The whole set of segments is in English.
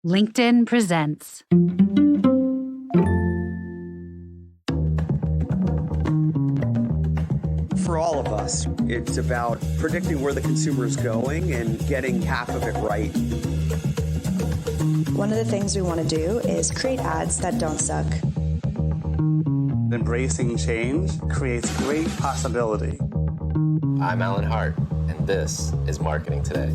LinkedIn presents. For all of us, it's about predicting where the consumer is going and getting half of it right. One of the things we want to do is create ads that don't suck. Embracing change creates great possibility. I'm Alan Hart, and this is Marketing Today.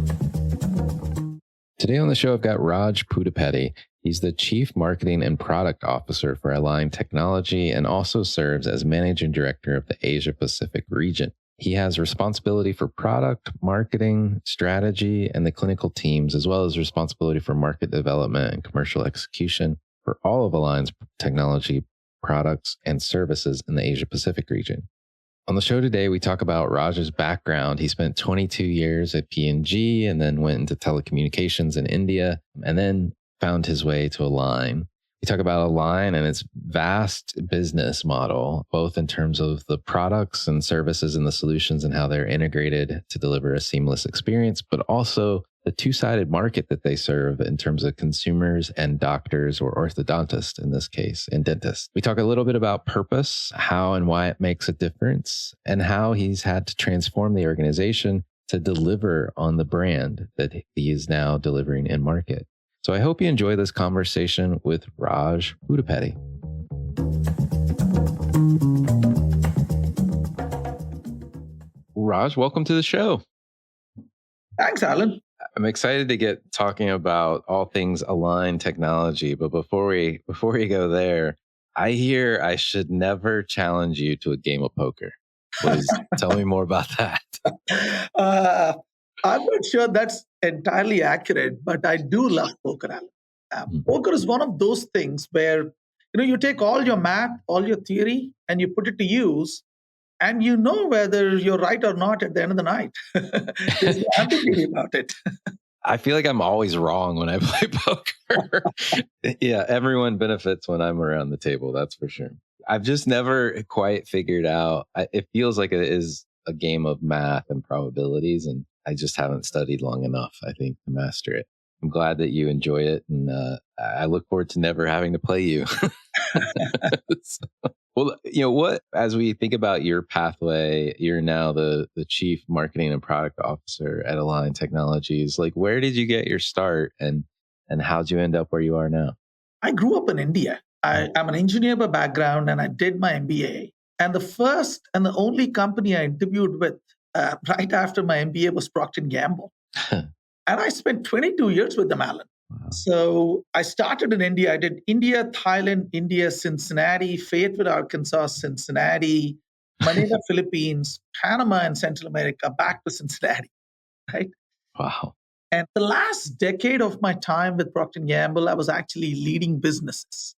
Today on the show, I've got Raj Pudipeddi. He's the Chief Marketing and Product Officer for Align Technology and also serves as Managing Director of the Asia Pacific region. He has responsibility for product, marketing, strategy, and the clinical teams, as well as responsibility for market development and commercial execution for all of Align's technology products and services in the Asia Pacific region. On the show today, we talk about Raj's background. He spent 22 years at P&G and then went into telecommunications in India and then found his way to Align. We talk about Align and its vast business model, both in terms of the products and services and the solutions and how they're integrated to deliver a seamless experience, but also the two-sided market that they serve in terms of consumers and doctors, or orthodontists in this case, and dentists. We talk a little bit about purpose, how and why it makes a difference, and how he's had to transform the organization to deliver on the brand that he is now delivering in market. So I hope you enjoy this conversation with Raj Pudipeddi. Raj, welcome to the show. Thanks, Alan. I'm excited to get talking about all things Align technology, but before we go there, I hear I should never challenge you to a game of poker. Please tell me more about that. I'm not sure that's entirely accurate, but I do love poker, Alan. Poker is one of those things where you take all your math, all your theory, and you put it to use, and you know whether you're right or not at the end of the night. There's no ambiguity about it. I feel like I'm always wrong when I play poker. Yeah, everyone benefits when I'm around the table, that's for sure. I've just never quite figured out. It feels like it is a game of math and probabilities, and I just haven't studied long enough, I think, to master it. I'm glad that you enjoy it, and I look forward to never having to play you. Well, what, as we think about your pathway, you're now the Chief Marketing and Product Officer at Align Technologies. Like, where did you get your start, and how'd you end up where you are now? I grew up in India. I'm an engineer by background, and I did my MBA. And the first and the only company I interviewed with right after my MBA was Procter Gamble. And I spent 22 years with them, Alan. Wow. So I started in India. I did India, Thailand, India, Cincinnati, Fayetteville, Arkansas, Cincinnati, Manila, Philippines, Panama, and Central America, back to Cincinnati, right? Wow. And the last decade of my time with Procter Gamble, I was actually leading businesses.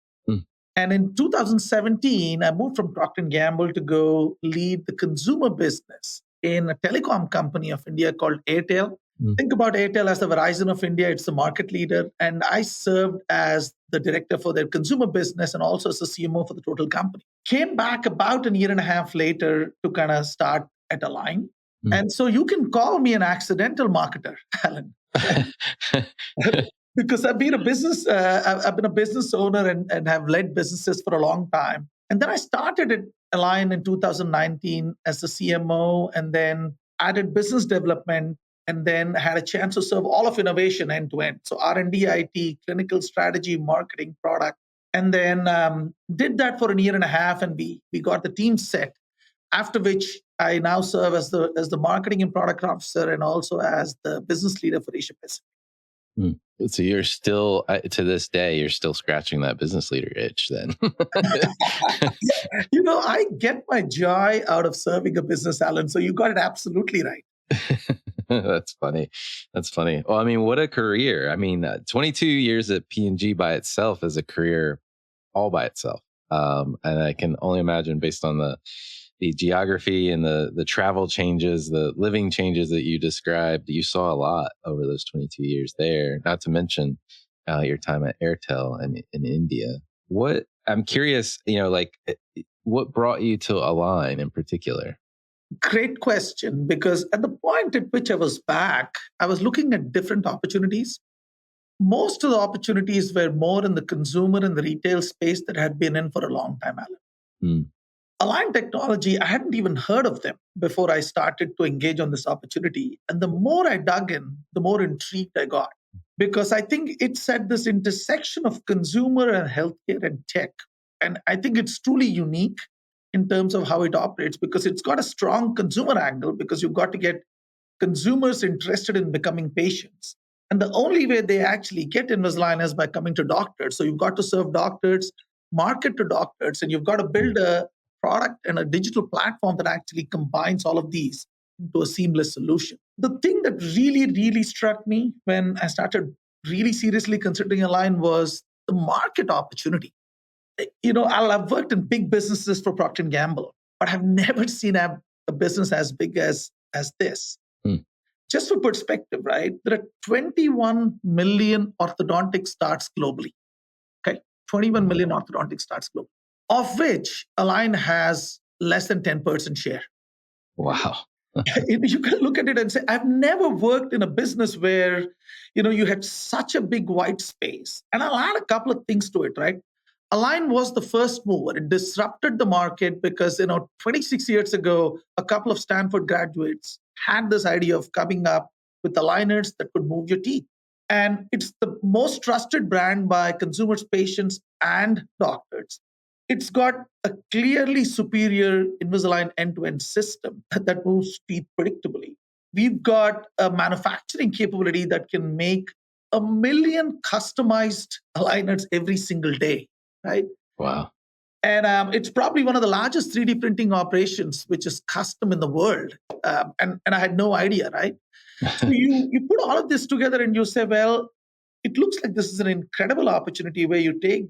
And in 2017, I moved from Procter Gamble to go lead the consumer business in a telecom company of India called Airtel. Think about Airtel as the Verizon of India. It's the market leader. And I served as the director for their consumer business and also as the CMO for the total company. Came back about a year and a half later to kind of start at Align. And so you can call me an accidental marketer, Alan. Because I've been a business owner and have led businesses for a long time. And then I started at Align in 2019 as the CMO, and then added business development, and then had a chance to serve all of innovation end to end. So R&D, IT, clinical strategy, marketing, product. And then did that for a year and a half, and we got the team set. After which I now serve as the marketing and product officer and also as the business leader for Asia Pacific. So you're still, to this day, you're still scratching that business leader itch then. I get my joy out of serving a business, Alan. So you got it absolutely right. That's funny. Well, I mean, what a career. I mean, 22 years at P&G by itself is a career all by itself. And I can only imagine, based on the geography and the travel changes, the living changes that you described, you saw a lot over those 22 years there, not to mention your time at Airtel and in India. I'm curious, what brought you to Align in particular? Great question, because at the point at which I was back, I was looking at different opportunities. most of the opportunities were more in the consumer and the retail space that I had been in for a long time, Alan. Mm. Align Technology, I hadn't even heard of them before I started to engage on this opportunity. And the more I dug in, the more intrigued I got. Because I think it's at this intersection of consumer and healthcare and tech. And I think it's truly unique in terms of how it operates because it's got a strong consumer angle because you've got to get consumers interested in becoming patients. And the only way they actually get Invisalign is by coming to doctors. So you've got to serve doctors, market to doctors, and you've got to build a product and a digital platform that actually combines all of these into a seamless solution. The thing that really, really struck me when I started really seriously considering Align was the market opportunity. I've worked in big businesses for Procter Gamble, but I've never seen a business as big as this. Just for perspective, right? There are 21 million orthodontic starts globally. Okay, 21 million orthodontic starts globally, of which Align has less than 10% share. Wow. You can look at it and say, I've never worked in a business where, you had such a big white space. And I'll add a couple of things to it, right? Align was the first mover. It disrupted the market because, 26 years ago, a couple of Stanford graduates had this idea of coming up with aligners that could move your teeth. And it's the most trusted brand by consumers, patients, and doctors. It's got a clearly superior Invisalign end-to-end system that moves teeth predictably. We've got a manufacturing capability that can make 1 million customized aligners every single day, right? Wow. And it's probably one of the largest 3D printing operations, which is custom in the world. And I had no idea, right? So you put all of this together and you say, well, it looks like this is an incredible opportunity where you take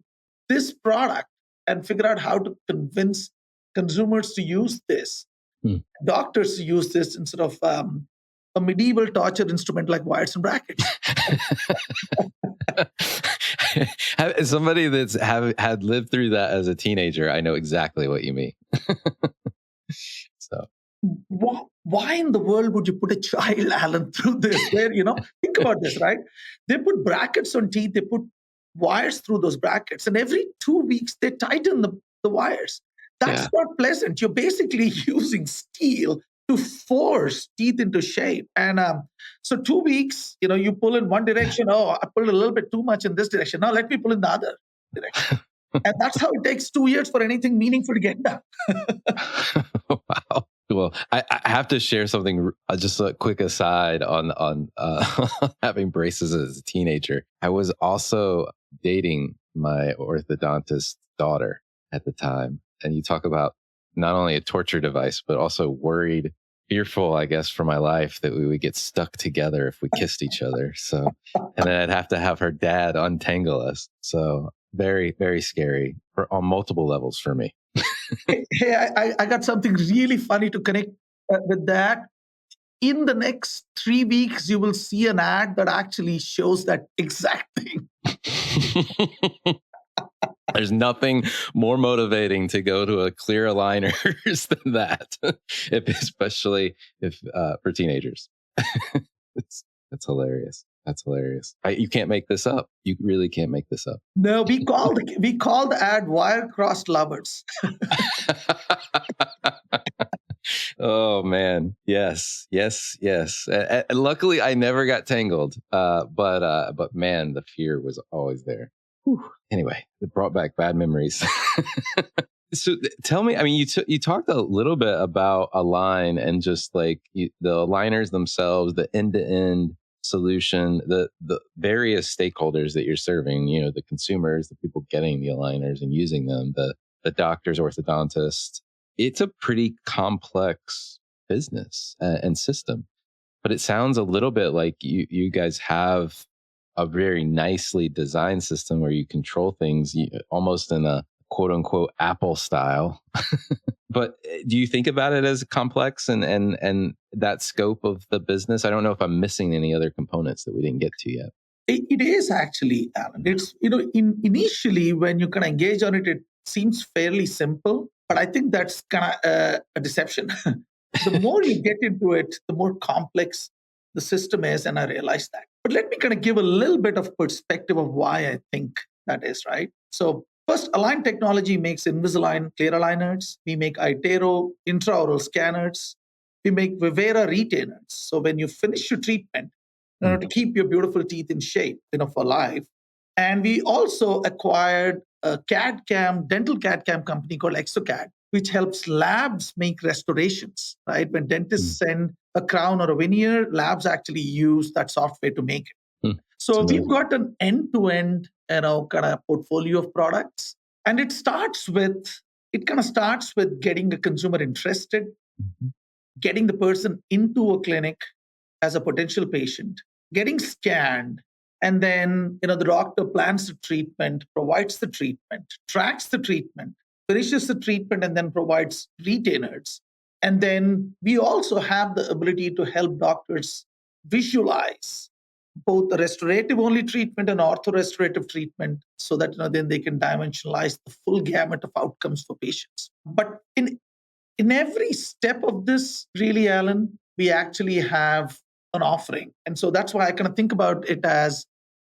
this product and figure out how to convince consumers to use this, doctors to use this instead of a medieval torture instrument like wires and brackets. As somebody that's had lived through that as a teenager, I know exactly what you mean. So, why in the world would you put a child, Alan, through this? Where think about this, right? They put brackets on teeth, they put wires through those brackets, and every 2 weeks they tighten the wires. That's not pleasant. You're basically using steel to force teeth into shape. And so 2 weeks, you pull in one direction. Oh, I pulled a little bit too much in this direction. Now let me pull in the other direction. And that's how it takes 2 years for anything meaningful to get done. Wow. Well, I have to share something, just a quick aside on having braces as a teenager. I was also dating my orthodontist daughter at the time. And you talk about not only a torture device, but also worried, fearful, I guess, for my life that we would get stuck together if we kissed each other. So, and then I'd have to have her dad untangle us. So very, very scary on multiple levels for me. Hey, I got something really funny to connect with that. In the next 3 weeks, you will see an ad that actually shows that exact thing. There's nothing more motivating to go to a clear aligners than that, especially if for teenagers. That's hilarious. That's hilarious. You can't make this up. You really can't make this up. No, we called the ad "Wire Crossed Lovers." Oh man, yes. Luckily, I never got tangled. But man, the fear was always there. Whew. Anyway, it brought back bad memories. So tell me, I mean, you talked a little bit about Align and just like the aligners themselves, the end-to-end solution, the various stakeholders that you're serving, the consumers, the people getting the aligners and using them, the doctors, orthodontists. It's a pretty complex business and system, but it sounds a little bit like you guys have a very nicely designed system where you control things almost in a quote unquote Apple style. But do you think about it as complex and that scope of the business? I don't know if I'm missing any other components that we didn't get to yet. It is actually, Alan. It's, initially when you can engage on it, it seems fairly simple, but I think that's kind of a deception. The more you get into it, the more complex the system is, and I realized that. But let me kind of give a little bit of perspective of why I think that is, right? So first, Align Technology makes Invisalign clear aligners. We make Itero intraoral scanners. We make Vivera retainers. So when you finish your treatment, to keep your beautiful teeth in shape, for life. And we also acquired a dental CAD CAM company called Exocad, which helps labs make restorations, right? When dentists send a crown or a veneer, labs actually use that software to make it. So we've got an end-to-end, kind of portfolio of products. And it kind of starts with getting a consumer interested, getting the person into a clinic as a potential patient, getting scanned, and then the doctor plans the treatment, provides the treatment, tracks the treatment, finishes the treatment, and then provides retainers. And then we also have the ability to help doctors visualize both the restorative only treatment and ortho-restorative treatment so that then they can dimensionalize the full gamut of outcomes for patients. But in every step of this, really, Alan, we actually have an offering. And so that's why I kind of think about it as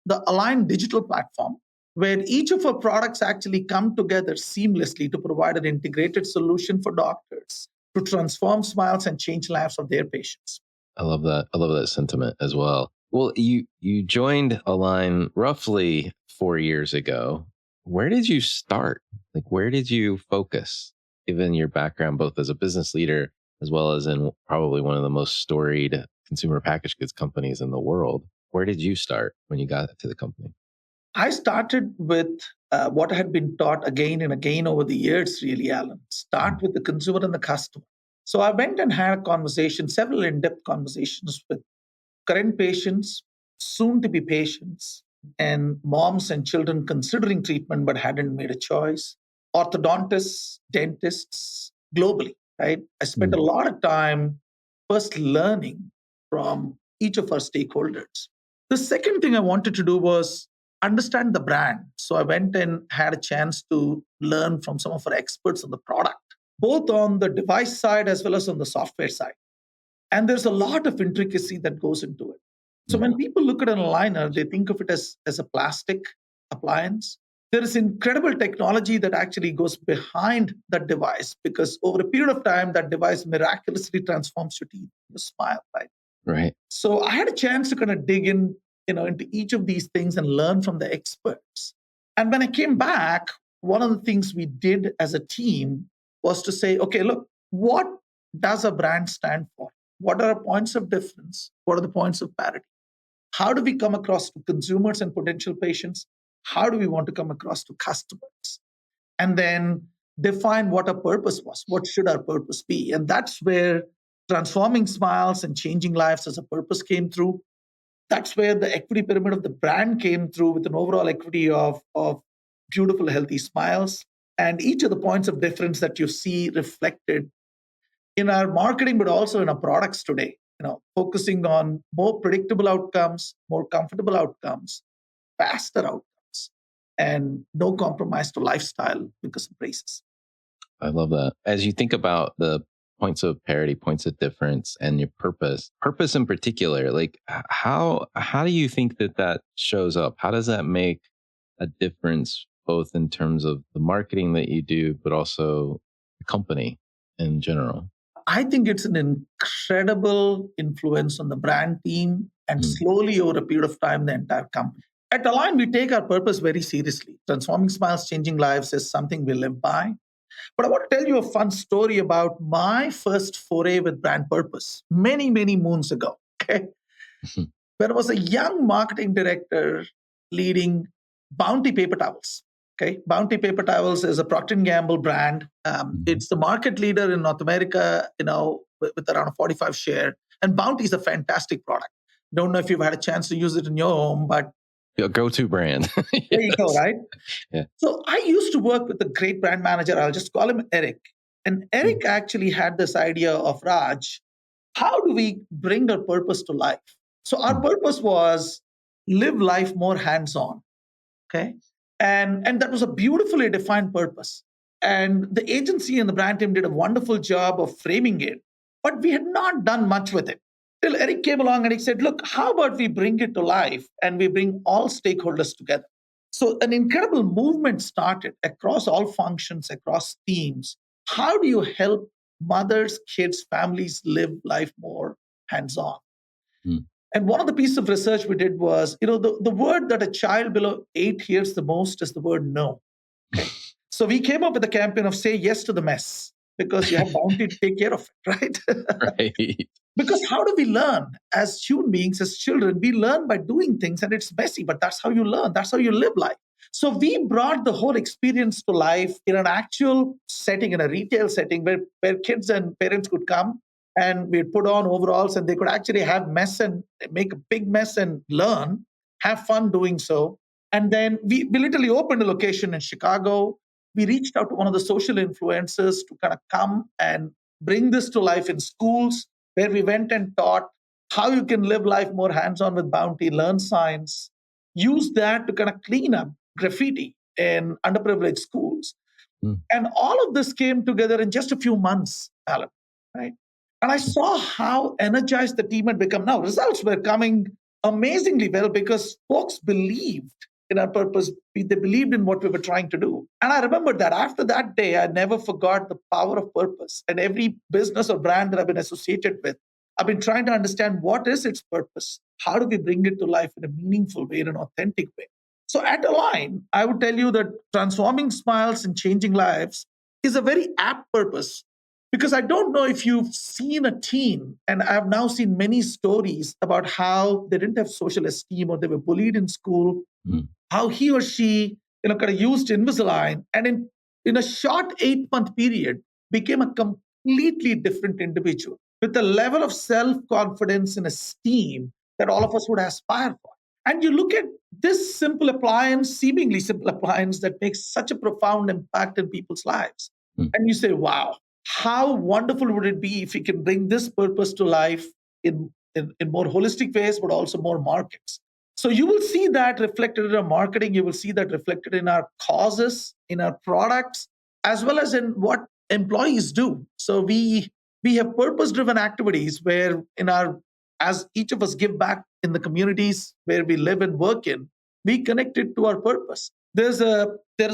the Align digital platform, where each of our products actually come together seamlessly to provide an integrated solution for doctors to transform smiles and change lives of their patients. I love that. I love that sentiment as well. Well, you joined Align roughly 4 years ago. Where did you start? Where did you focus, given your background both as a business leader as well as in probably one of the most storied consumer packaged goods companies in the world? Where did you start when you got to the company? I started with what had been taught again and again over the years, really, Alan. Start with the consumer and the customer. So I went and had a conversation, several in-depth conversations with current patients, soon-to-be patients, and moms and children considering treatment but hadn't made a choice, orthodontists, dentists, globally, right? I spent a lot of time first learning from each of our stakeholders. The second thing I wanted to do was understand the brand. So I went and had a chance to learn from some of our experts on the product, both on the device side as well as on the software side. And there's a lot of intricacy that goes into it. So when people look at an aligner, they think of it as a plastic appliance. There is incredible technology that actually goes behind that device because over a period of time, that device miraculously transforms your teeth, your smile, right? Right. So I had a chance to kind of dig in, into each of these things and learn from the experts. And when I came back, one of the things we did as a team was to say, okay, look, what does a brand stand for? What are our points of difference? What are the points of parity? How do we come across to consumers and potential patients? How do we want to come across to customers? And then define what our purpose was. What should our purpose be? And that's where transforming smiles and changing lives as a purpose came through. That's where the equity pyramid of the brand came through with an overall equity of beautiful, healthy smiles. And each of the points of difference that you see reflected in our marketing, but also in our products today, focusing on more predictable outcomes, more comfortable outcomes, faster outcomes, and no compromise to lifestyle because of braces. I love that. As you think about the points of parity, points of difference, and your purpose in particular, how do you think that shows up? How does that make a difference, both in terms of the marketing that you do, but also the company in general? I think it's an incredible influence on the brand team and slowly over a period of time, the entire company. At Align, we take our purpose very seriously. Transforming smiles, changing lives is something we live by. But I want to tell you a fun story about my first foray with brand purpose many, many moons ago. Okay. When I was a young marketing director leading Bounty paper towels. Okay, Bounty paper towels is a Procter Gamble brand. It's the market leader in North America, with around a 45 share. And Bounty is a fantastic product. Don't know if you've had a chance to use it in your home, but your go-to brand. Yes. There you go, right? Yeah. So I used to work with a great brand manager. I'll just call him Eric. And Eric actually had this idea of, Raj, how do we bring our purpose to life? So our purpose was live life more hands-on. Okay. And that was a beautifully defined purpose. And the agency and the brand team did a wonderful job of framing it, but we had not done much with it. till Eric came along and he said, look, how about we bring it to life and we bring all stakeholders together? So an incredible movement started across all functions, across teams. How do you help mothers, kids, families live life more hands-on? And one of the pieces of research we did was, the word that a child below 8 hears the most is the word no. Okay. So we came up with a campaign of say yes to the mess because you have bounty to take care of it, right? Right. Because how do we learn as human beings, as children? We learn by doing things and it's messy, but that's how you learn. That's how you live life. So we brought the whole experience to life in an actual setting, in a retail setting where kids and parents could come and we'd put on overalls and they could actually have mess and make a big mess and learn, have fun doing so. And then we literally opened a location in Chicago. We reached out to one of the social influencers to kind of come and bring this to life in schools, where we went and taught how you can live life more hands-on with bounty, learn science, use that to kind of clean up graffiti in underprivileged schools. And all of this came together in just a few months, Alan, right? And I saw how energized the team had become. Now, results were coming amazingly well because folks believed in our purpose. They believed in what we were trying to do. And I remember that after that day, I never forgot the power of purpose. And every business or brand that I've been associated with, I've been trying to understand what is its purpose? How do we bring it to life in a meaningful way, in an authentic way? So at Align, I would tell you that transforming smiles and changing lives is a very apt purpose. Because I don't know if you've seen a teen, and I've now seen many stories about how they didn't have social esteem or they were bullied in school, how he or she kind of used Invisalign, and in a short 8-month period became a completely different individual with a level of self-confidence and esteem that all of us would aspire for. And you look at this simple appliance, seemingly simple appliance that makes such a profound impact in people's lives. And you say, wow, how wonderful would it be if we can bring this purpose to life in more holistic ways, but also more markets? So you will see that reflected in our marketing. You will see that reflected in our causes, in our products, as well as in what employees do. So we have purpose-driven activities where as each of us give back in the communities where we live and work in, we connect it to our purpose. There's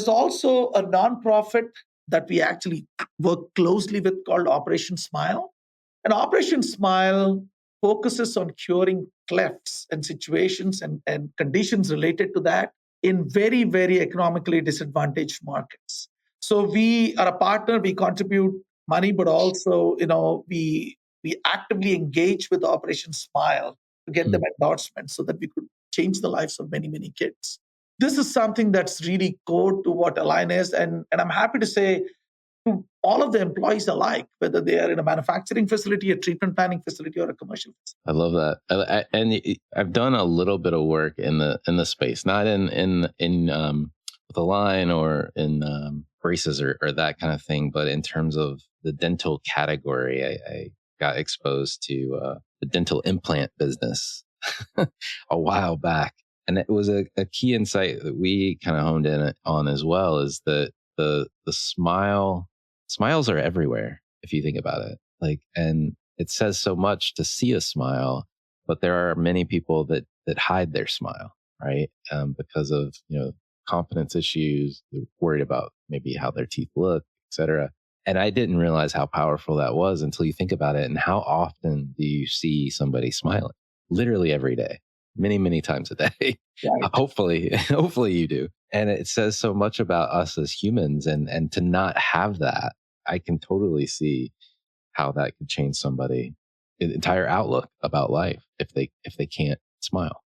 also a nonprofit that we actually work closely with called Operation Smile. And Operation Smile focuses on curing clefts and situations and conditions related to that in very, very economically disadvantaged markets. So we are a partner, we contribute money, but also, we actively engage with Operation Smile to get them endorsements so that we could change the lives of many, many kids. This is something that's really core to what Align is. And I'm happy to say to all of the employees alike, whether they are in a manufacturing facility, a treatment planning facility, or a commercial facility. I love that. And I've done a little bit of work in the space, not in with Align or in braces or that kind of thing, but in terms of the dental category, I got exposed to the dental implant business a while back. And it was a key insight that we kind of honed in on as well, is that the smiles are everywhere if you think about it. And it says so much to see a smile, but there are many people that hide their smile, right? Because of, confidence issues, they're worried about maybe how their teeth look, etc. And I didn't realize how powerful that was until you think about it. And how often do you see somebody smiling? Literally every day. Many, many times a day. Right. Hopefully you do. And it says so much about us as humans, and to not have that, I can totally see how that could change somebody's entire outlook about life if they can't smile.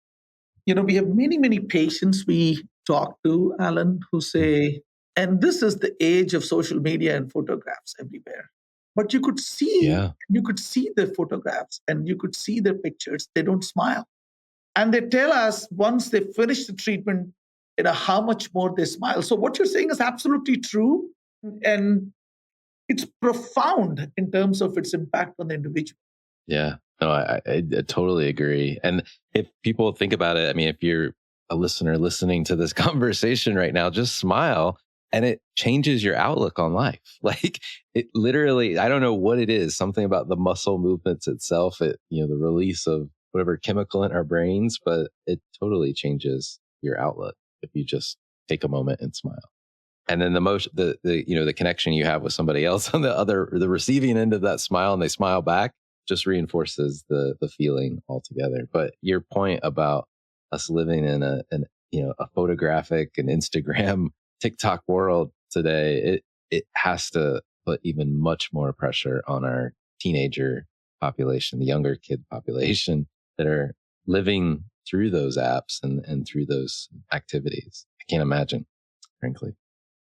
We have many, many patients we talk to, Alan, who say, and this is the age of social media and photographs everywhere. But you could see their photographs and you could see their pictures. They don't smile. And they tell us once they finish the treatment, how much more they smile. So what you're saying is absolutely true. And it's profound in terms of its impact on the individual. Yeah, no, I totally agree. And if people think about it, if you're a listener listening to this conversation right now, just smile and it changes your outlook on life. Like it literally, I don't know what it is, something about the muscle movements itself, the release of whatever chemical in our brains, but it totally changes your outlook if you just take a moment and smile. And then the connection you have with somebody else on the receiving end of that smile, and they smile back, just reinforces the feeling altogether. But your point about us living in a photographic and Instagram TikTok world today, it has to put even much more pressure on our teenager population, the younger kid population that are living through those apps and through those activities. I can't imagine, frankly.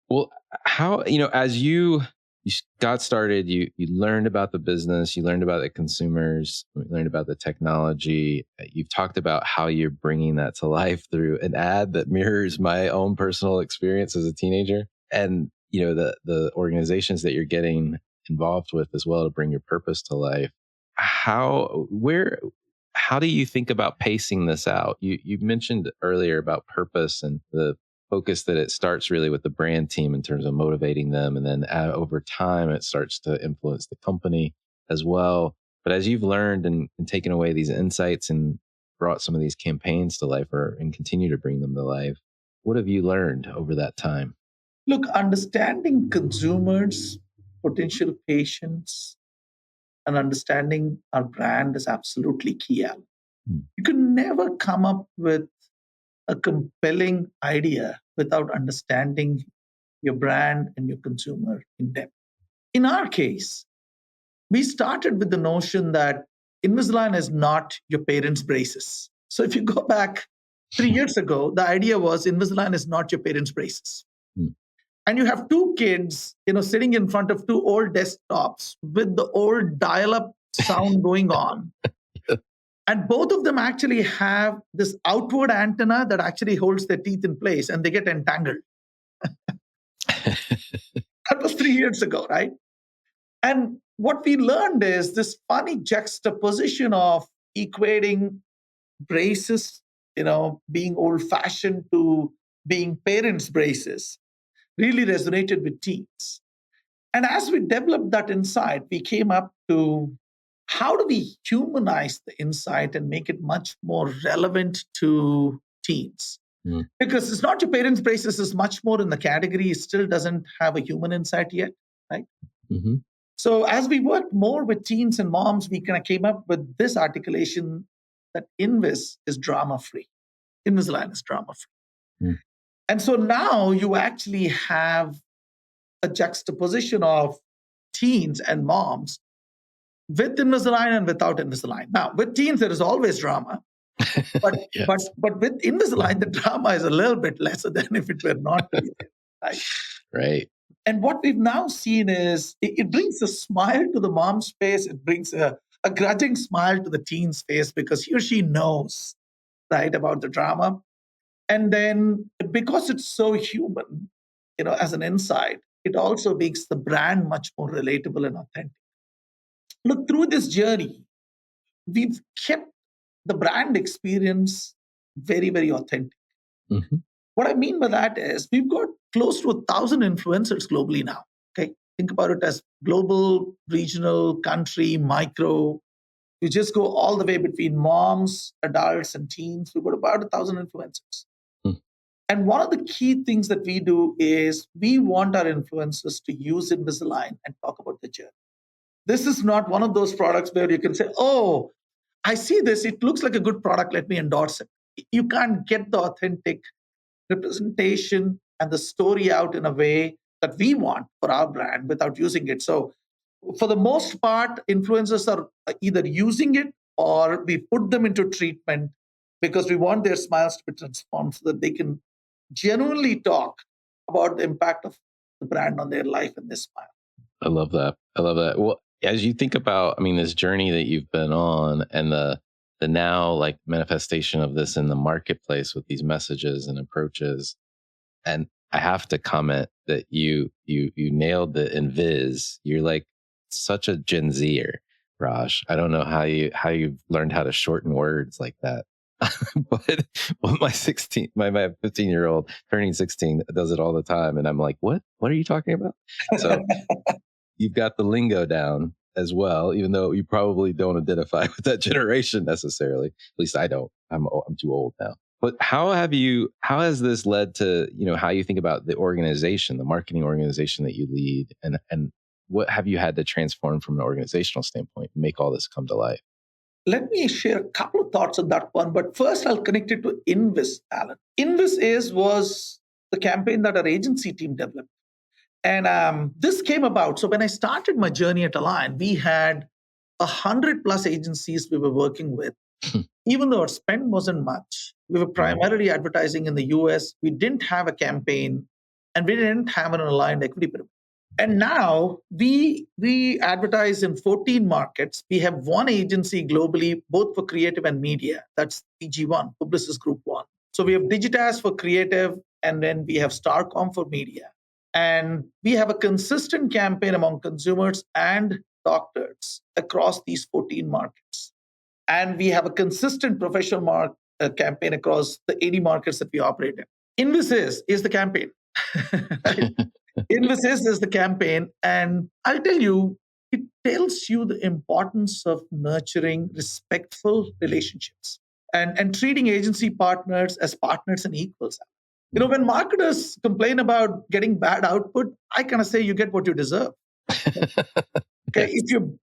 Well, how, as you got started, you learned about the business, you learned about the consumers, you learned about the technology. You've talked about how you're bringing that to life through an ad that mirrors my own personal experience as a teenager, and the organizations that you're getting involved with as well to bring your purpose to life. How do you think about pacing this out? You mentioned earlier about purpose and the focus that it starts really with the brand team in terms of motivating them. And then over time, it starts to influence the company as well. But as you've learned and taken away these insights and brought some of these campaigns to life and continue to bring them to life, what have you learned over that time? Look, understanding consumers, potential patients, and understanding our brand is absolutely key, Alan. You can never come up with a compelling idea without understanding your brand and your consumer in depth. In our case, we started with the notion that Invisalign is not your parents' braces. So if you go back 3 years ago, the idea was Invisalign is not your parents' braces. And you have two kids, sitting in front of two old desktops with the old dial-up sound going on. And both of them actually have this outward antenna that actually holds their teeth in place, and they get entangled. That was 3 years ago, right? And what we learned is this funny juxtaposition of equating braces, being old-fashioned to being parents' braces, really resonated with teens. And as we developed that insight, we came up to how do we humanize the insight and make it much more relevant to teens? Because it's not your parents' braces, is much more in the category. It still doesn't have a human insight yet, right? Mm-hmm. So as we worked more with teens and moms, we kind of came up with this articulation that Invis is drama-free. Invisalign is drama-free. And so now you actually have a juxtaposition of teens and moms with Invisalign and without Invisalign. Now, with teens, there is always drama. But, yes. but with Invisalign, the drama is a little bit lesser than if it were not to be there. Right? Right. And what we've now seen is it brings a smile to the mom's face. It brings a grudging smile to the teen's face because he or she knows, right, about the drama. And then because it's so human, as an insight, it also makes the brand much more relatable and authentic. Look, through this journey, we've kept the brand experience very, very authentic. Mm-hmm. What I mean by that is we've got close to 1,000 influencers globally now. Okay, think about it as global, regional, country, micro. You just go all the way between moms, adults, and teens. We've got about 1,000 influencers. And one of the key things that we do is we want our influencers to use Invisalign and talk about the journey. This is not one of those products where you can say, oh, I see this. It looks like a good product. Let me endorse it. You can't get the authentic representation and the story out in a way that we want for our brand without using it. So for the most part, influencers are either using it or we put them into treatment because we want their smiles to be transformed so that they can genuinely talk about the impact of the brand on their life and their smile. I love that. Well, as you think about, this journey that you've been on and the now like manifestation of this in the marketplace with these messages and approaches, and I have to comment that you nailed the Invis. You're like such a Gen Zer, Raj. I don't know how you've learned how to shorten words like that. but my 15-year-old turning 16 does it all the time. And I'm like, what are you talking about? So you've got the lingo down as well, even though you probably don't identify with that generation necessarily. At least I don't. I'm too old now. But how has this led to, how you think about the organization, the marketing organization that you lead, and what have you had to transform from an organizational standpoint and make all this come to life? Let me share a couple of thoughts on that one, but first I'll connect it to Invis, Alan. Was the campaign that our agency team developed. And this came about. So when I started my journey at Align, we had 100 plus agencies we were working with. Even though our spend wasn't much, we were primarily advertising in the US. We didn't have a campaign and we didn't have an aligned equity pyramid. And now we advertise in 14 markets. We have one agency globally, both for creative and media. That's PG1, Publicis Group 1. So we have Digitas for creative, and then we have Starcom for media. And we have a consistent campaign among consumers and doctors across these 14 markets. And we have a consistent professional campaign across the 80 markets that we operate in. Invisalign is the campaign. Right? Invisalign is the campaign. And I'll tell you, it tells you the importance of nurturing respectful relationships and treating agency partners as partners and equals. When marketers complain about getting bad output, I kind of say you get what you deserve. Okay,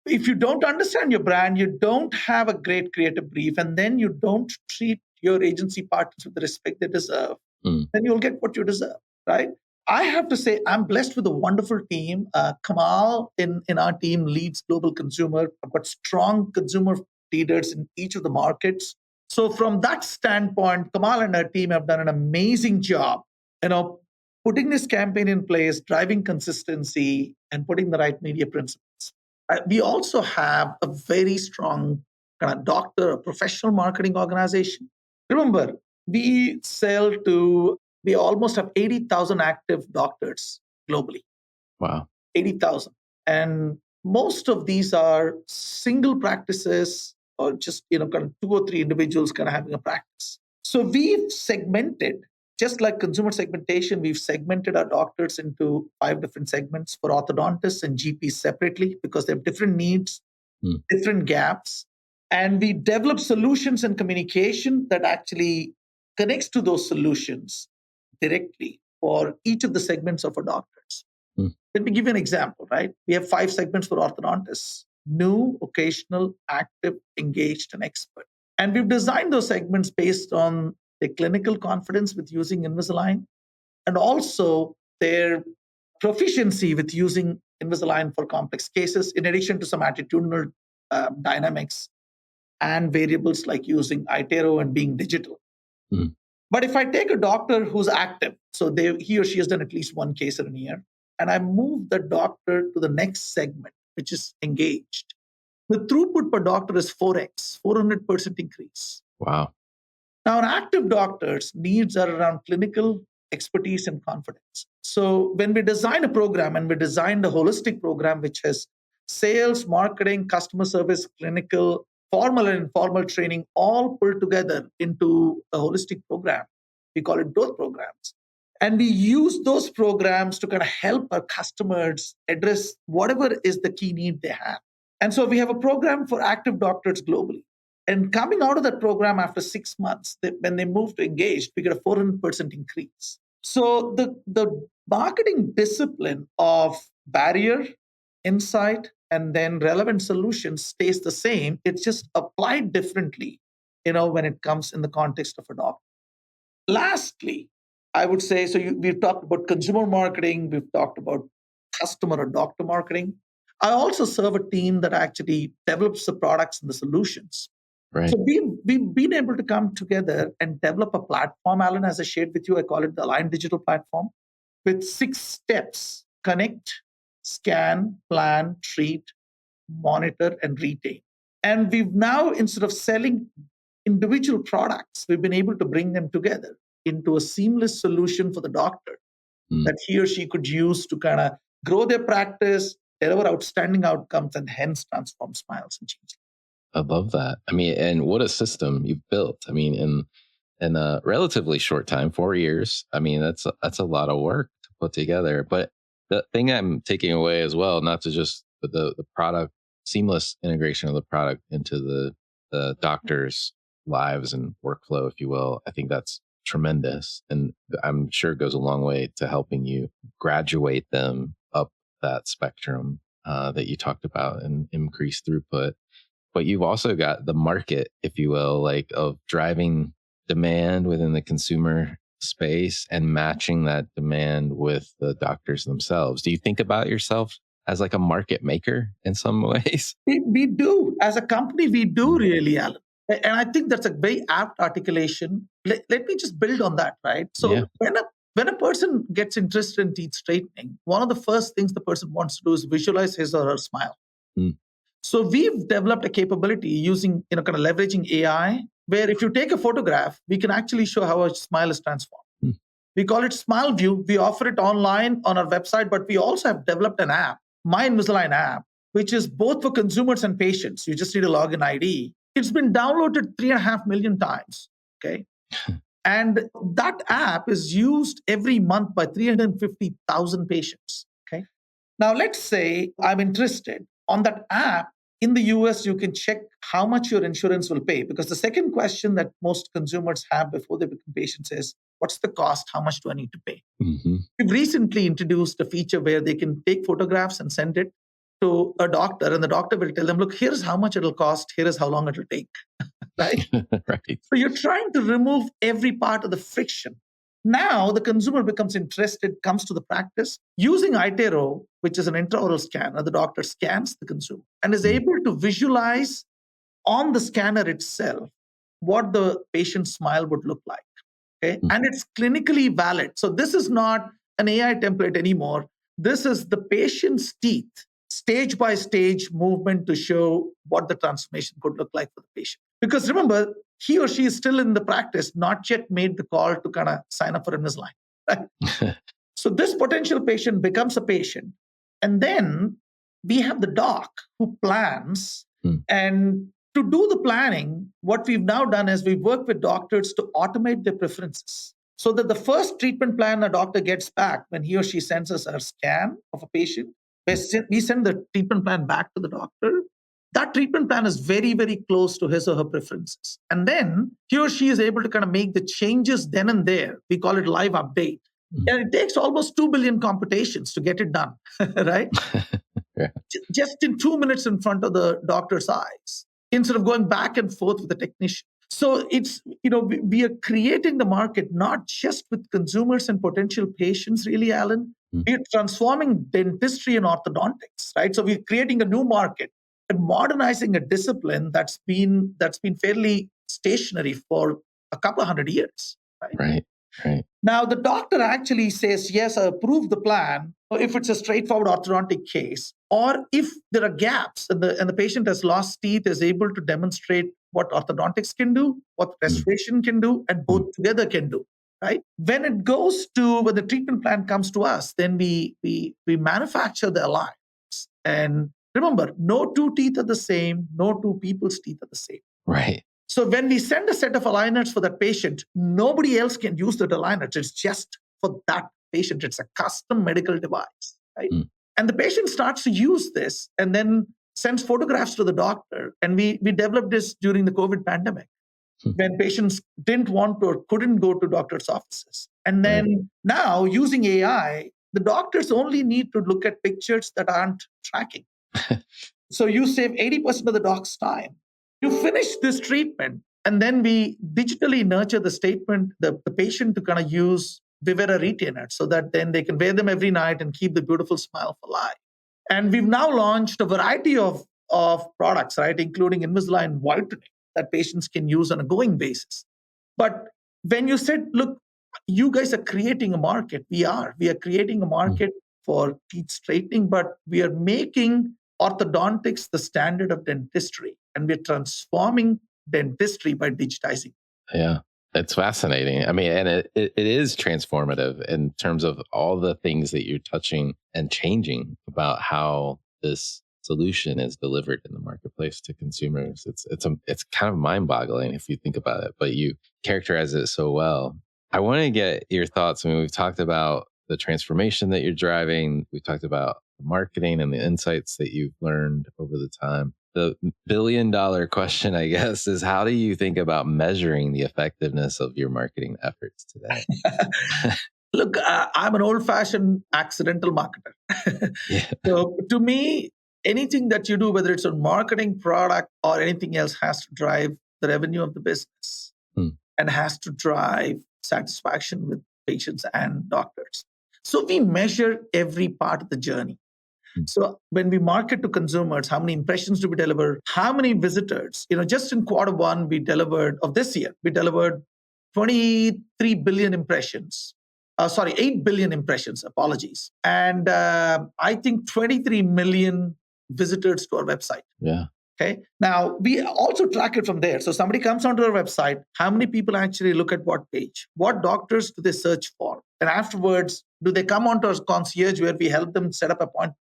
if you don't understand your brand, you don't have a great creative brief, and then you don't treat your agency partners with the respect they deserve, then you'll get what you deserve, right? I have to say, I'm blessed with a wonderful team. Kamal in our team leads global consumer. I've got strong consumer leaders in each of the markets. So from that standpoint, Kamal and our team have done an amazing job, putting this campaign in place, driving consistency, and putting the right media principles. We also have a very strong kind of a professional marketing organization. Remember, we almost have 80,000 active doctors globally. Wow. 80,000. And most of these are single practices or just, kind of 2 or 3 individuals kind of having a practice. So we've segmented, just like consumer segmentation, we've segmented our doctors into 5 different segments for orthodontists and GPs separately because they have different needs, different gaps. And we develop solutions and communication that actually connects to those solutions directly for each of the segments of our doctors. Let me give you an example, right? We have 5 segments for orthodontists: new, occasional, active, engaged, and expert. And we've designed those segments based on their clinical confidence with using Invisalign and also their proficiency with using Invisalign for complex cases, in addition to some attitudinal dynamics and variables like using Itero and being digital. But if I take a doctor who's active, so he or she has done at least 1 case in a year, and I move the doctor to the next segment, which is engaged, the throughput per doctor is 4x, 400% increase. Wow. Now, an active doctor's needs are around clinical expertise and confidence. So when we design a program, and we designed a holistic program, which has sales, marketing, customer service, clinical, formal and informal training, all pulled together into a holistic program. We call it growth programs. And we use those programs to kind of help our customers address whatever is the key need they have. And so we have a program for active doctors globally. And coming out of that program after 6 months, when they move to engaged, we get a 400% increase. So the marketing discipline of barrier, insight, and then relevant solutions stays the same. It's just applied differently, when it comes in the context of a doctor. Lastly, I would say, we've talked about consumer marketing, we've talked about customer or doctor marketing. I also serve a team that actually develops the products and the solutions. Right. So we've been able to come together and develop a platform, Alan, as I shared with you. I call it the Align Digital Platform, with 6 steps: connect, scan, plan, treat, monitor, and retain. And we've now, instead of selling individual products, we've been able to bring them together into a seamless solution for the doctor that he or she could use to kind of grow their practice, deliver outstanding outcomes, and hence transform smiles and change. I love that. I mean, and what a system you've built. I mean, in a relatively short time, 4 years. I mean, that's a lot of work to put together. But the thing I'm taking away as well, not to just the product, seamless integration of the product into the doctor's lives and workflow, if you will. I think that's tremendous, and I'm sure it goes a long way to helping you graduate them up that spectrum that you talked about and increase throughput. But you've also got the market, if you will, like of driving demand within the consumer space and matching that demand with the doctors themselves. Do you think about yourself as like a market maker in some ways? We do. As a company, we do really, Alan. And I think that's a very apt articulation. Let me just build on that, right? So Yeah. when a person gets interested in teeth straightening, one of the first things the person wants to do is visualize his or her smile. Mm. So we've developed a capability using, kind of leveraging AI, where if you take a photograph, we can actually show how a smile is transformed. Mm. We call it Smile View. We offer it online on our website, but we also have developed an app, My Invisalign app, which is both for consumers and patients. You just need a login ID. It's been downloaded 3.5 million times. Okay. And that app is used every month by 350,000 patients. Okay. Now, let's say I'm interested. On that app, in the US, you can check how much your insurance will pay. Because the second question that most consumers have before they become patients is, what's the cost? How much do I need to pay? Mm-hmm. We've recently introduced a feature where they can take photographs and send it to a doctor, and the doctor will tell them, look, here's how much it'll cost. Here is how long it'll take. Right? Right. So you're trying to remove every part of the friction. Now the consumer becomes interested, comes to the practice. Using Itero, which is an intraoral scanner, the doctor scans the consumer and is able to visualize on the scanner itself what the patient's smile would look like. Okay. And it's clinically valid. So this is not an AI template anymore. This is the patient's teeth, stage by stage movement to show what the transformation could look like for the patient. Because remember, he or she is still in the practice, not yet made the call to kind of sign up for Invisalign. Right? So this potential patient becomes a patient. And then we have the doc who plans. And to do the planning, what we've now done is we've worked with doctors to automate their preferences so that the first treatment plan a doctor gets back when he or she sends us a scan of a patient, we send the treatment plan back to the doctor. That treatment plan is very, very close to his or her preferences. And then he or she is able to kind of make the changes then and there. We call it live update. And it takes almost 2 billion computations to get it done, right? Yeah. Just in 2 minutes in front of the doctor's eyes, instead of going back and forth with the technician. So it's, we are creating the market, not just with consumers and potential patients, really, Alan. We're transforming dentistry and orthodontics, right? So we're creating a new market and modernizing a discipline that's been fairly stationary for a couple of 100 years. Right. Now, the doctor actually says, yes, I approve the plan, or if it's a straightforward orthodontic case, or if there are gaps and the patient has lost teeth, is able to demonstrate what orthodontics can do, what restoration can do, and both together can do. Right? When the treatment plan comes to us, then we manufacture the alliance. And remember, no two teeth are the same, no two people's teeth are the same. Right. So when we send a set of aligners for that patient, nobody else can use that aligner. It's just for that patient. It's a custom medical device, right? And the patient starts to use this and then sends photographs to the doctor. And we developed this during the COVID pandemic when patients didn't want to or couldn't go to doctors' offices. And then now using AI, the doctors only need to look at pictures that aren't tracking. So you save 80% of the doc's time. You finish this treatment, and then we digitally nurture the patient to kind of use Vivera retainers so that then they can wear them every night and keep the beautiful smile for life. And we've now launched a variety of products, right, including Invisalign whitening that patients can use on a going basis. But when you said, look, you guys are creating a market, we are creating a market for teeth straightening, but we are making orthodontics the standard of dentistry, and we're transforming dentistry by digitizing. Yeah, it's fascinating. I mean, and it is transformative in terms of all the things that you're touching and changing about how this solution is delivered in the marketplace to consumers. It's kind of mind-boggling if you think about it, but you characterize it so well. I want to get your thoughts. I mean, we've talked about the transformation that you're driving. We talked about marketing and the insights that you've learned over the time. The billion-dollar question, I guess, is how do you think about measuring the effectiveness of your marketing efforts today? Look, I'm an old-fashioned accidental marketer. Yeah. So to me, anything that you do, whether it's on marketing, product, or anything else, has to drive the revenue of the business and has to drive satisfaction with patients and doctors. So we measure every part of the journey. So when we market to consumers, how many impressions do we deliver? How many visitors? Just in quarter one, of this year, we delivered 23 billion impressions. 8 billion impressions, apologies. And I think 23 million visitors to our website. Yeah. Okay. Now, we also track it from there. So somebody comes onto our website, how many people actually look at what page? What doctors do they search for? And afterwards, do they come onto our concierge where we help them set up appointments?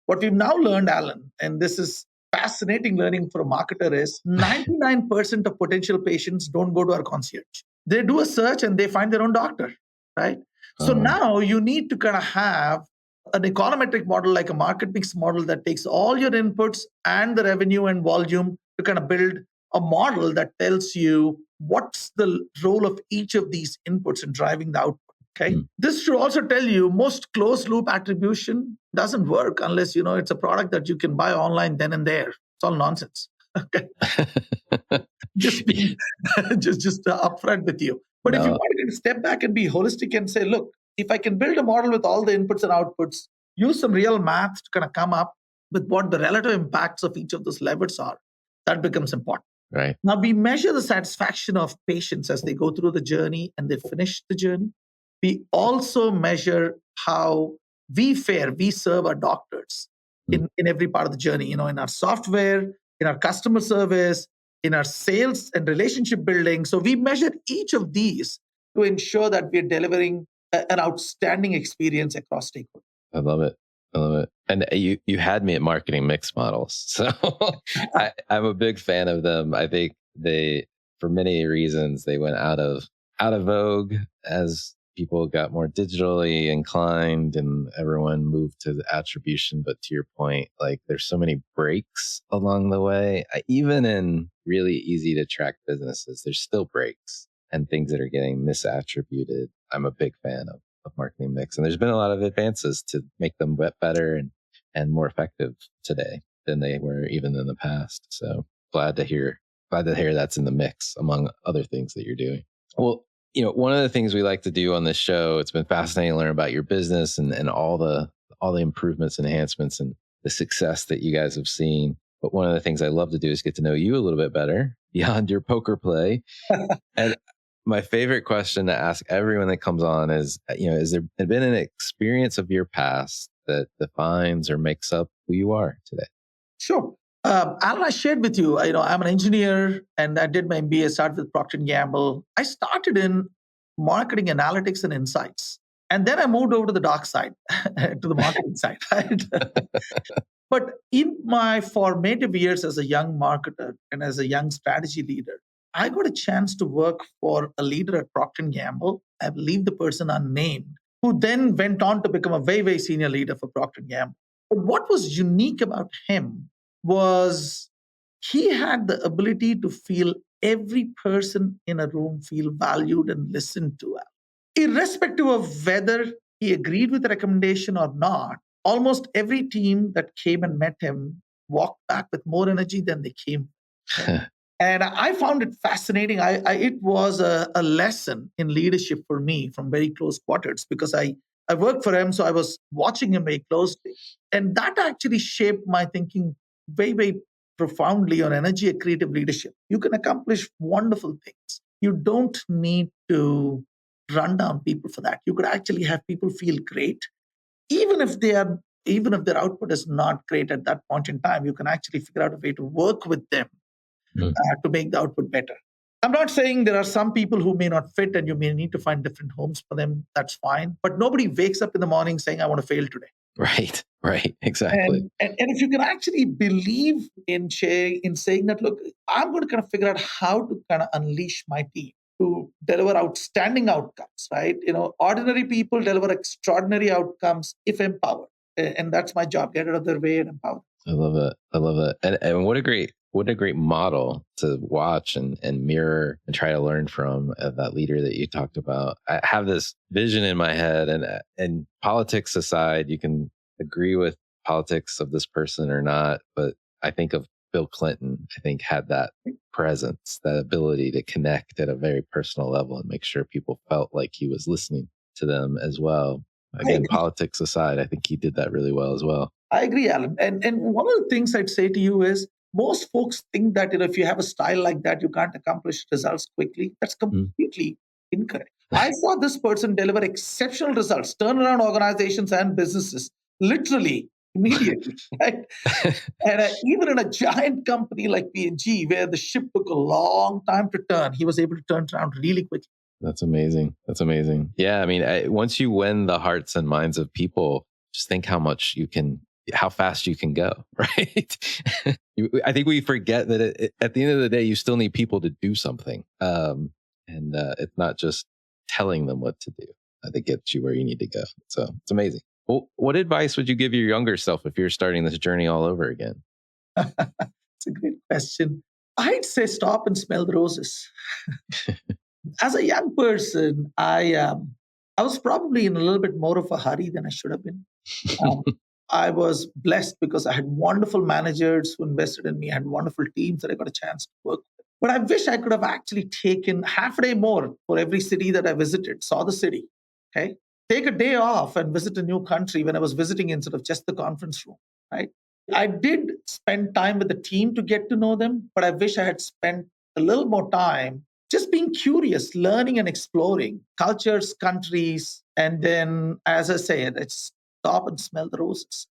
What we've now learned, Alan, and this is fascinating learning for a marketer, is 99% of potential patients don't go to our concierge. They do a search and they find their own doctor, right? So now you need to kind of have an econometric model, like a market mix model, that takes all your inputs and the revenue and volume to kind of build a model that tells you what's the role of each of these inputs in driving the output. Okay. This should also tell you most closed loop attribution doesn't work unless it's a product that you can buy online then and there. It's all nonsense. Okay. just upfront with you. But if you want to step back and be holistic and say, look, if I can build a model with all the inputs and outputs, use some real math to kind of come up with what the relative impacts of each of those levers are, that becomes important. Right. Now, we measure the satisfaction of patients as they go through the journey and they finish the journey. We also measure how we serve our doctors in every part of the journey, in our software, in our customer service, in our sales and relationship building. So we measure each of these to ensure that we're delivering an outstanding experience across stakeholders. I love it. And you had me at marketing mix models. So I'm a big fan of them. I think for many reasons, they went out of vogue as people got more digitally inclined and everyone moved to the attribution. But to your point, like there's so many breaks along the way. Even in really easy to track businesses, there's still breaks and things that are getting misattributed. I'm a big fan of marketing mix. And there's been a lot of advances to make them better and more effective today than they were even in the past. So glad to hear that's in the mix among other things that you're doing. Well, one of the things we like to do on this show, it's been fascinating to learn about your business and all the improvements, enhancements, and the success that you guys have seen. But one of the things I love to do is get to know you a little bit better beyond your poker play. And my favorite question to ask everyone that comes on is, has there been an experience of your past that defines or makes up who you are today? Sure. Alan, I shared with you, I'm an engineer and I did my MBA, started with Procter Gamble. I started in marketing analytics and insights. And then I moved over to the dark side, to the marketing side. Right? But in my formative years as a young marketer and as a young strategy leader, I got a chance to work for a leader at Procter Gamble. I believe the person unnamed, who then went on to become a very, very senior leader for Procter Gamble. But what was unique about him was he had the ability to feel every person in a room feel valued and listened to. Irrespective of whether he agreed with the recommendation or not, almost every team that came and met him walked back with more energy than they came. And I found it fascinating. It was a lesson in leadership for me from very close quarters because I worked for him, so I was watching him very closely. And that actually shaped my thinking very, very profoundly on energy and creative leadership. You can accomplish wonderful things. You don't need to run down people for that. You could actually have people feel great, even if their output is not great at that point in time. You can actually figure out a way to work with them to make the output better. I'm not saying there are some people who may not fit and you may need to find different homes for them. That's fine. But nobody wakes up in the morning saying, I want to fail today. Right. Right. Exactly. And if you can actually believe in saying that, look, I'm going to kind of figure out how to kind of unleash my team to deliver outstanding outcomes, right? Ordinary people deliver extraordinary outcomes if empowered. And that's my job, get out of their way and empower. I love it. I love it. And what a great model to watch and mirror and try to learn from that leader that you talked about. I have this vision in my head, and politics aside, you can agree with politics of this person or not, but I think of Bill Clinton. I think had that presence, that ability to connect at a very personal level and make sure people felt like he was listening to them as well. Again, politics aside, I think he did that really well as well. I agree, Alan. And one of the things I'd say to you is most folks think that if you have a style like that, you can't accomplish results quickly. That's completely incorrect. I saw this person deliver exceptional results, turn around organizations and businesses literally immediately, right? And even in a giant company like P&G, where the ship took a long time to turn, he was able to turn it around really quickly. That's amazing. That's amazing. Yeah, I mean, once you win the hearts and minds of people, just think how fast you can go, right? I think we forget that at the end of the day, you still need people to do something. And it's not just telling them what to do that gets you where you need to go. So it's amazing. Well, what advice would you give your younger self if you're starting this journey all over again? It's a great question. I'd say stop and smell the roses. As a young person, I was probably in a little bit more of a hurry than I should have been. I was blessed because I had wonderful managers who invested in me. I had wonderful teams that I got a chance to work with. But I wish I could have actually taken half a day more for every city that I visited, saw the city. Okay, take a day off and visit a new country when I was visiting instead of just the conference room. Right. I did spend time with the team to get to know them, but I wish I had spent a little more time just being curious, learning and exploring cultures, countries, and then, as I say, it's stop and smell the roses.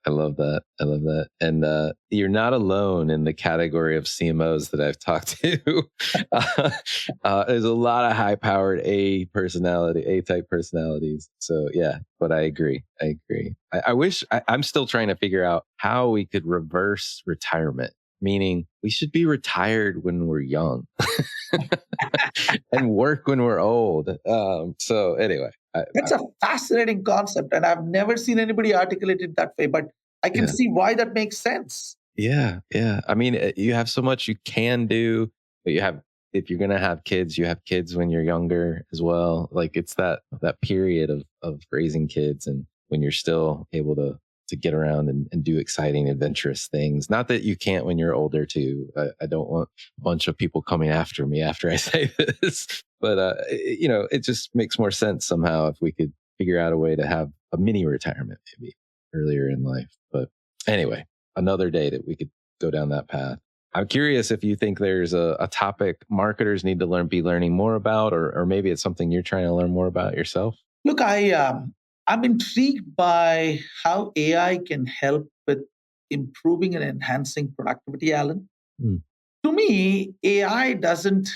I love that. I love that. And you're not alone in the category of CMOs that I've talked to. There's a lot of high-powered A-type personalities. So yeah, but I agree. I wish I'm still trying to figure out how we could reverse retirement. Meaning we should be retired when we're young and work when we're old. So anyway. That's a fascinating concept. And I've never seen anybody articulate it that way, but I can see why that makes sense. Yeah. Yeah. I mean, you have so much you can do, but if you're going to have kids, you have kids when you're younger as well. Like it's that period of raising kids and when you're still able to get around and do exciting, adventurous things. Not that you can't when you're older too. I don't want a bunch of people coming after me after I say this, but it just makes more sense somehow if we could figure out a way to have a mini retirement maybe earlier in life. But anyway, another day that we could go down that path. I'm curious if you think there's a topic marketers need to be learning more about, or maybe it's something you're trying to learn more about yourself. Look, I'm intrigued by how AI can help with improving and enhancing productivity, Alan. To me, AI doesn't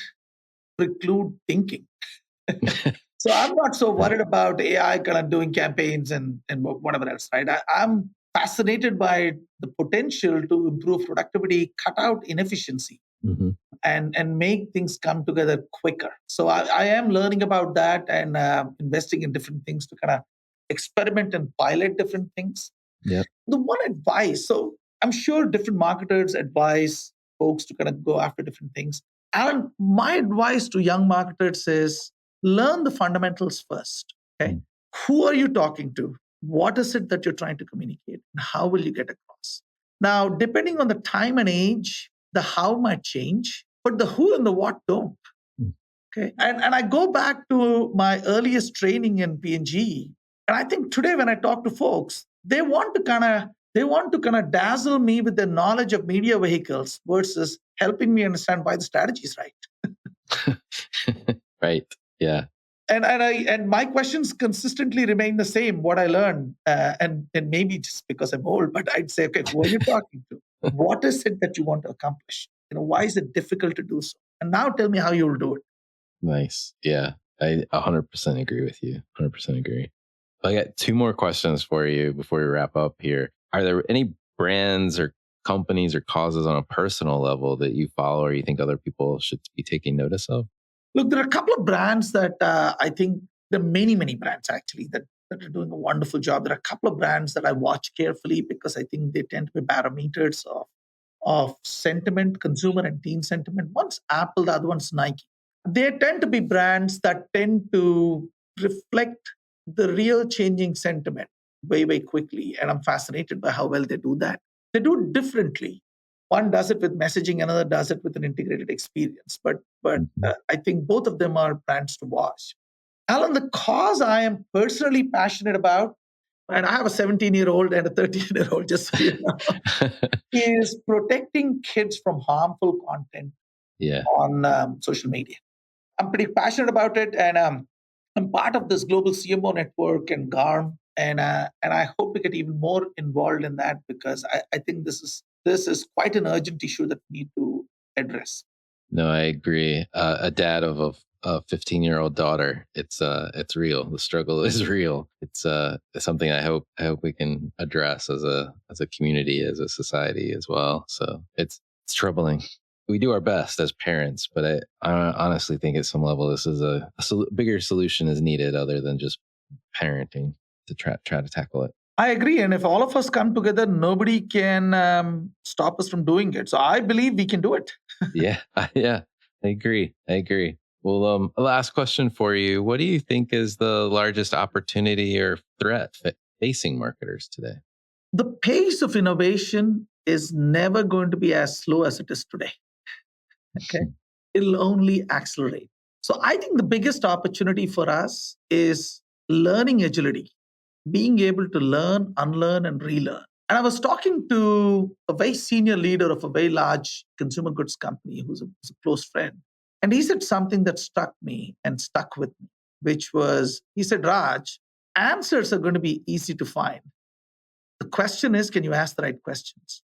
preclude thinking. So I'm not so worried about AI kind of doing campaigns and whatever else, right? I'm fascinated by the potential to improve productivity, cut out inefficiency, and make things come together quicker. So I am learning about that and investing in different things to kind of experiment and pilot different things. Yeah. The one advice, so I'm sure different marketers advise folks to kind of go after different things. Alan, my advice to young marketers is learn the fundamentals first. Okay. Who are you talking to? What is it that you're trying to communicate? And how will you get across? Now, depending on the time and age, the how might change, but the who and the what don't. Okay. And I go back to my earliest training in P&G. And I think today when I talk to folks, they want to kind of dazzle me with their knowledge of media vehicles versus helping me understand why the strategy is right. Right. Yeah. And my questions consistently remain the same. What I learned, and maybe just because I'm old, but I'd say, okay, who are you talking to? What is it that you want to accomplish? Why is it difficult to do so? And now tell me how you'll do it. Nice. Yeah, I 100% agree with you. 100% agree. I got two more questions for you before we wrap up here. Are there any brands or companies or causes on a personal level that you follow or you think other people should be taking notice of? Look, there are a couple of brands that I think there are many, many brands actually that are doing a wonderful job. There are a couple of brands that I watch carefully because I think they tend to be barometers of sentiment, consumer and teen sentiment. One's Apple, the other one's Nike. They tend to be brands that tend to reflect the real changing sentiment way, way quickly. And I'm fascinated by how well they do that. They do it differently. One does it with messaging, another does it with an integrated experience. But I think both of them are brands to watch. Alan, the cause I am personally passionate about, and I have a 17-year-old and a 13-year-old, just so you know, is protecting kids from harmful content on social media. I'm pretty passionate about it, and I'm part of this global CMO network and GARM, and I hope to get even more involved in that because I think this is quite an urgent issue that we need to address. No, I agree. A dad of a 15-year-old daughter. It's real. The struggle is real. It's something I hope we can address as a community, as a society as well. So it's troubling. We do our best as parents, but I honestly think at some level this is a bigger solution is needed other than just parenting to try to tackle it. I agree. And if all of us come together, nobody can stop us from doing it. So I believe we can do it. Yeah. I agree. Well, last question for you. What do you think is the largest opportunity or threat facing marketers today? The pace of innovation is never going to be as slow as it is today. Okay. It'll only accelerate. So I think the biggest opportunity for us is learning agility, being able to learn, unlearn, and relearn. And I was talking to a very senior leader of a very large consumer goods company who's a close friend. And he said something that struck me and stuck with me, which was, he said, Raj, answers are going to be easy to find. The question is, can you ask the right questions?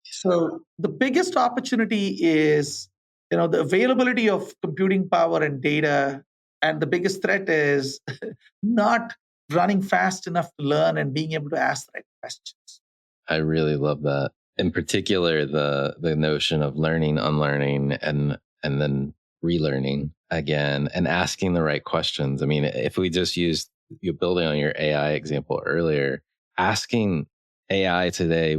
So the biggest opportunity is, the availability of computing power and data. And the biggest threat is not running fast enough to learn and being able to ask the right questions. I really love that. In particular, the notion of learning, unlearning, and then relearning again and asking the right questions. I mean, if we just use you building on your AI example earlier, asking AI today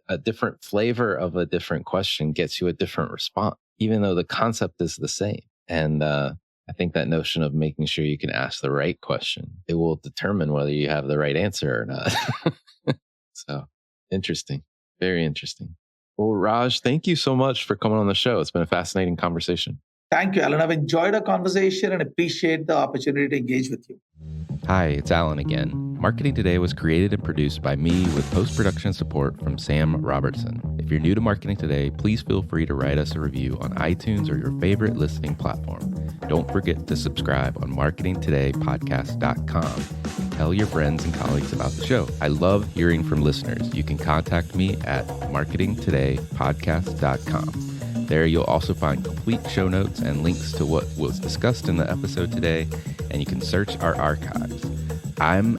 a different flavor of a different question gets you a different response, even though the concept is the same. And I think that notion of making sure you can ask the right question, it will determine whether you have the right answer or not. So interesting. Very interesting. Well, Raj, thank you so much for coming on the show. It's been a fascinating conversation. Thank you, Alan. I've enjoyed our conversation and appreciate the opportunity to engage with you. Hi, it's Alan again. Marketing Today was created and produced by me with post-production support from Sam Robertson. If you're new to Marketing Today, please feel free to write us a review on iTunes or your favorite listening platform. Don't forget to subscribe on marketingtodaypodcast.com. Tell your friends and colleagues about the show. I love hearing from listeners. You can contact me at marketingtodaypodcast.com. There you'll also find complete show notes and links to what was discussed in the episode today, and you can search our archives. I'm